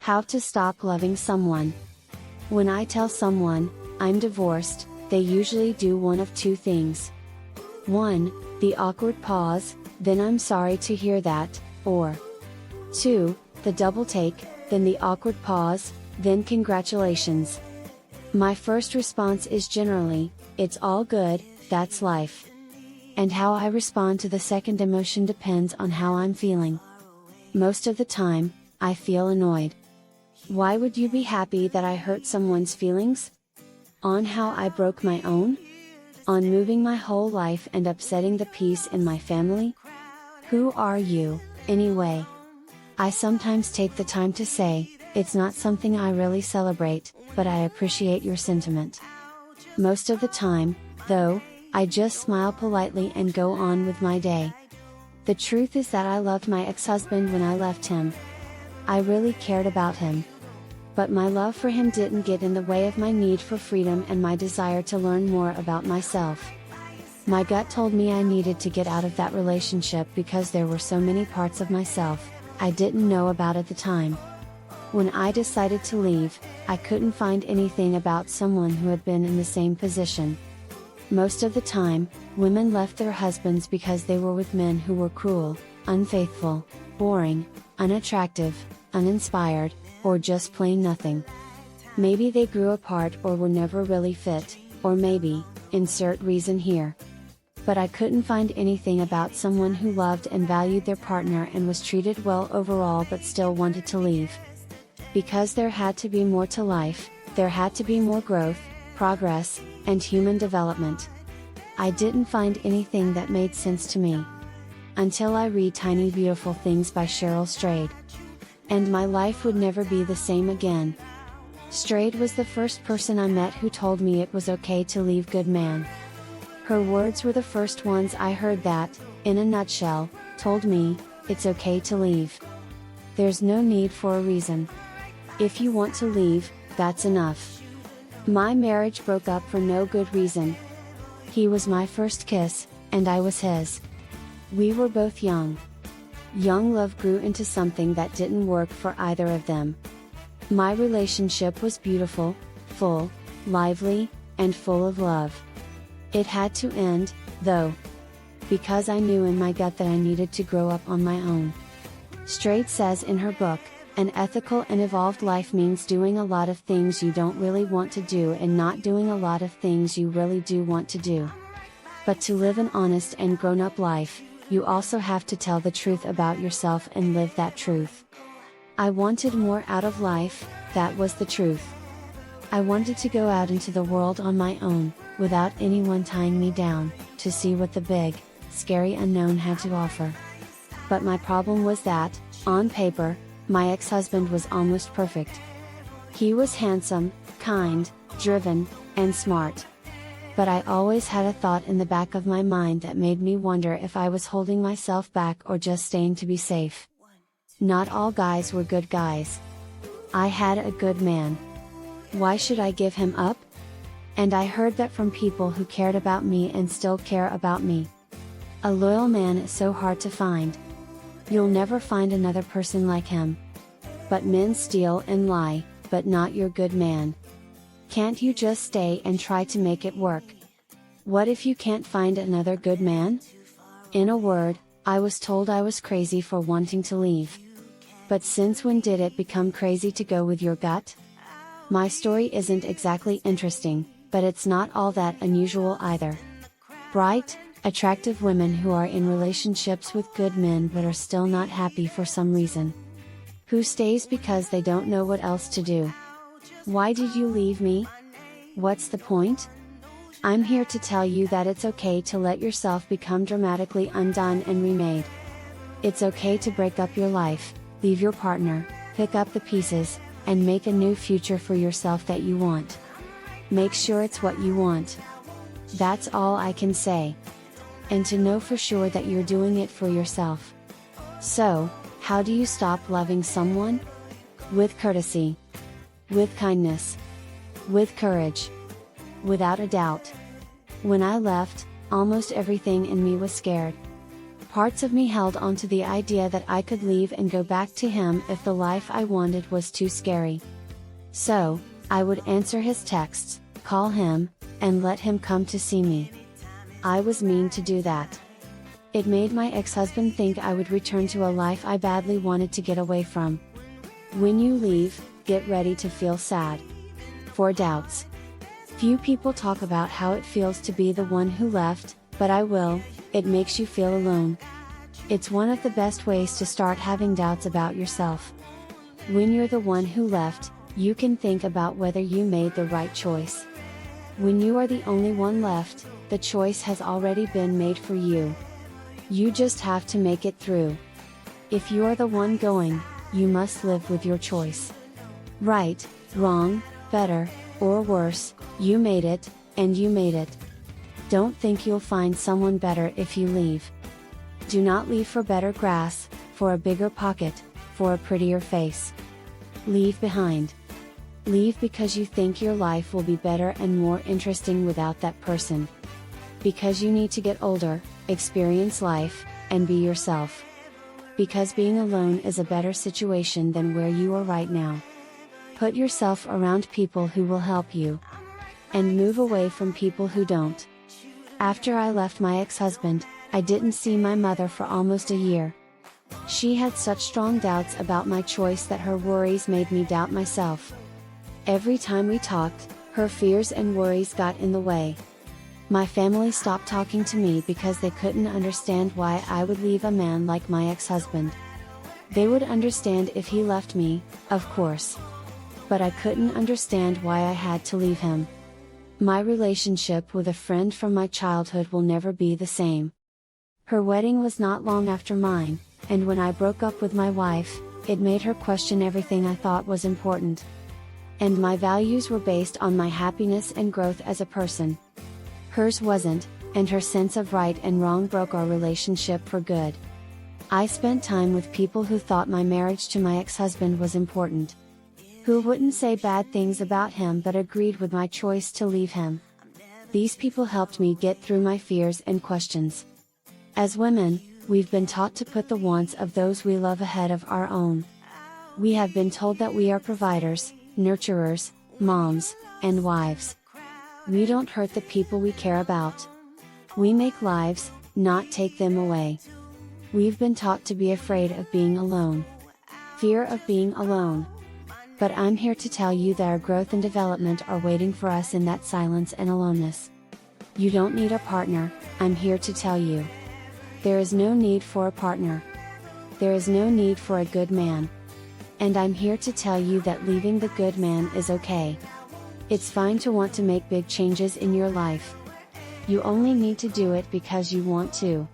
How to stop loving someone. When I tell someone I'm divorced, they usually do one of two things. 1. The awkward pause, then I'm sorry to hear that, or 2. The double take, then the awkward pause, then congratulations. My first response is generally, it's all good, that's life. And how I respond to the second emotion depends on how I'm feeling. Most of the time, I feel annoyed. Why would you be happy that I hurt someone's feelings? On how I broke my own? On moving my whole life and upsetting the peace in my family? Who are you, anyway? I sometimes take the time to say, it's not something I really celebrate, but I appreciate your sentiment. Most of the time, though, I just smile politely and go on with my day. The truth is that I loved my ex-husband when I left him. I really cared about him. But my love for him didn't get in the way of my need for freedom and my desire to learn more about myself. My gut told me I needed to get out of that relationship because there were so many parts of myself I didn't know about at the time. When I decided to leave, I couldn't find anything about someone who had been in the same position. Most of the time, women left their husbands because they were with men who were cruel, unfaithful, boring, unattractive, uninspired, or just plain nothing. Maybe they grew apart or were never really fit, or maybe, insert reason here. But I couldn't find anything about someone who loved and valued their partner and was treated well overall but still wanted to leave. Because there had to be more to life, there had to be more growth, progress, and human development. I didn't find anything that made sense to me. Until I read Tiny Beautiful Things by Cheryl Strayed. And my life would never be the same again. Strayed was the first person I met who told me it was okay to leave good man. Her words were the first ones I heard that, in a nutshell, told me, it's okay to leave. There's no need for a reason. If you want to leave, that's enough. My marriage broke up for no good reason. He was my first kiss, and I was his. We were both young. Young love grew into something that didn't work for either of them. My relationship was beautiful, full, lively, and full of love. It had to end, though. Because I knew in my gut that I needed to grow up on my own. Strayed says in her book, an ethical and evolved life means doing a lot of things you don't really want to do and not doing a lot of things you really do want to do. But to live an honest and grown-up life, you also have to tell the truth about yourself and live that truth. I wanted more out of life, that was the truth. I wanted to go out into the world on my own, without anyone tying me down, to see what the big, scary unknown had to offer. But my problem was that, on paper, my ex-husband was almost perfect. He was handsome, kind, driven, and smart. But I always had a thought in the back of my mind that made me wonder if I was holding myself back or just staying to be safe. Not all guys were good guys. I had a good man. Why should I give him up? And I heard that from people who cared about me and still care about me. A loyal man is so hard to find. You'll never find another person like him. But men steal and lie, but not your good man. Can't you just stay and try to make it work? What if you can't find another good man? In a word, I was told I was crazy for wanting to leave. But since when did it become crazy to go with your gut? My story isn't exactly interesting, but it's not all that unusual either. Bright, attractive women who are in relationships with good men but are still not happy for some reason. Who stays because they don't know what else to do. Why did you leave me? What's the point? I'm here to tell you that it's okay to let yourself become dramatically undone and remade. It's okay to break up your life, leave your partner, pick up the pieces, and make a new future for yourself that you want. Make sure it's what you want. That's all I can say. And to know for sure that you're doing it for yourself. So, how do you stop loving someone? With courtesy. With kindness. With courage. Without a doubt. When I left, almost everything in me was scared. Parts of me held on to the idea that I could leave and go back to him if the life I wanted was too scary. So, I would answer his texts, call him, and let him come to see me. I was mean to do that. It made my ex-husband think I would return to a life I badly wanted to get away from. When you leave, get ready to feel sad. 4 doubts. Few people talk about how it feels to be the one who left, but I will. It makes you feel alone. It's one of the best ways to start having doubts about yourself. When you're the one who left, you can think about whether you made the right choice. When you are the only one left, the choice has already been made for you. You just have to make it through. If you are the one going, you must live with your choice. Right, wrong, better, or worse, you made it, and you made it. Don't think you'll find someone better if you leave. Do not leave for better grass, for a bigger pocket, for a prettier face. Leave behind. Leave because you think your life will be better and more interesting without that person. Because you need to get older, experience life, and be yourself. Because being alone is a better situation than where you are right now. Put yourself around people who will help you. And move away from people who don't. After I left my ex-husband, I didn't see my mother for almost a year. She had such strong doubts about my choice that her worries made me doubt myself. Every time we talked, her fears and worries got in the way. My family stopped talking to me because they couldn't understand why I would leave a man like my ex-husband. They would understand if he left me, of course. But I couldn't understand why I had to leave him. My relationship with a friend from my childhood will never be the same. Her wedding was not long after mine, and when I broke up with my wife, it made her question everything I thought was important. And my values were based on my happiness and growth as a person. Hers wasn't, and her sense of right and wrong broke our relationship for good. I spent time with people who thought my marriage to my ex-husband was important. Who wouldn't say bad things about him but agreed with my choice to leave him. These people helped me get through my fears and questions. As women, we've been taught to put the wants of those we love ahead of our own. We have been told that we are providers, nurturers, moms, and wives. We don't hurt the people we care about. We make lives, not take them away. We've been taught to be afraid of being alone. Fear of being alone. But I'm here to tell you that our growth and development are waiting for us in that silence and aloneness. You don't need a partner, I'm here to tell you. There is no need for a partner. There is no need for a good man. And I'm here to tell you that leaving the good man is okay. It's fine to want to make big changes in your life. You only need to do it because you want to.